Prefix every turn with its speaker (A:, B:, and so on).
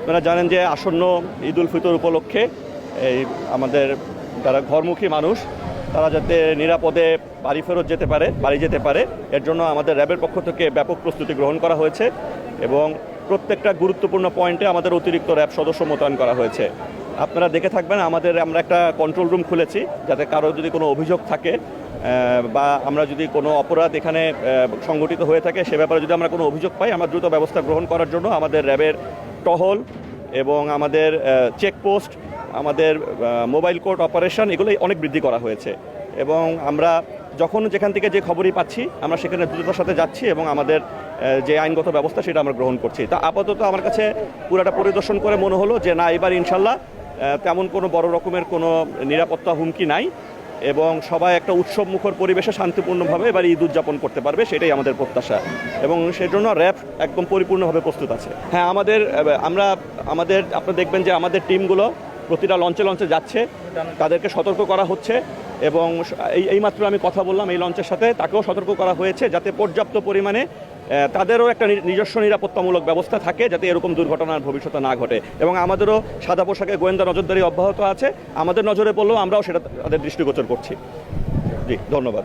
A: আপনারা জানেন যে আসন্ন ঈদ উল ফিতর উপলক্ষে এই আমাদের যারা ঘরমুখী মানুষ তারা যাতে নিরাপদে বাড়ি ফেরত যেতে পারে এর জন্য আমাদের র্যাবের পক্ষ থেকে ব্যাপক প্রস্তুতি গ্রহণ করা হয়েছে এবং প্রত্যেকটা গুরুত্বপূর্ণ পয়েন্টে আমাদের অতিরিক্ত র্যাব সদস্য মোতায়েন করা হয়েছে। আপনারা দেখে থাকবেন আমরা একটা কন্ট্রোল রুম খুলেছি, যাতে কারো যদি কোনো অভিযোগ থাকে বা আমরা যদি কোনো অপরাধ এখানে সংগঠিত হয়ে থাকে সে ব্যাপারে যদি আমরা কোনো অভিযোগ পাই, আমরা দ্রুত ব্যবস্থা গ্রহণ করার জন্য আমাদের র্যাবের টহল এবং আমাদের চেকপোস্ট, আমাদের মোবাইল কোর্ট অপারেশন এগুলো অনেক বৃদ্ধি করা হয়েছে। এবং আমরা যখন যেখান থেকে যে খবরই পাচ্ছি আমরা সেখানে দ্রুততার সাথে যাচ্ছি এবং আমাদের যে আইনগত ব্যবস্থা সেটা আমরা গ্রহণ করছি। তা আপাতত আমার কাছে পুরাটা পরিদর্শন করে মনে হলো যে না, এবার ইনশাল্লাহ তেমন কোনো বড় রকমের কোনো নিরাপত্তা হুমকি নাই এবং সবাই একটা উৎসব মুখর পরিবেশে শান্তিপূর্ণভাবে এবার ঈদ উদযাপন করতে পারবে, সেটাই আমাদের প্রত্যাশা এবং সেজন্য র্যাব একদম পরিপূর্ণভাবে প্রস্তুত আছে। হ্যাঁ, আপনারা দেখবেন যে আমাদের টিমগুলো প্রতিটা লঞ্চে যাচ্ছে, তাদেরকে সতর্ক করা হচ্ছে এবং এইমাত্র আমি কথা বললাম এই লঞ্চের সাথে, তাকেও সতর্ক করা হয়েছে যাতে পর্যাপ্ত পরিমাণে তাদেরও একটা নিজস্ব নিরাপত্তামূলক ব্যবস্থা থাকে, যাতে এরকম দুর্ঘটনার ভবিষ্যতে না ঘটে। এবং আমাদেরও সাদা পোশাকে গোয়েন্দা নজরদারি অব্যাহত আছে, আমাদের নজরে পড়লেও আমরাও সেটা তাদের দৃষ্টিগোচর করছি। জি, ধন্যবাদ।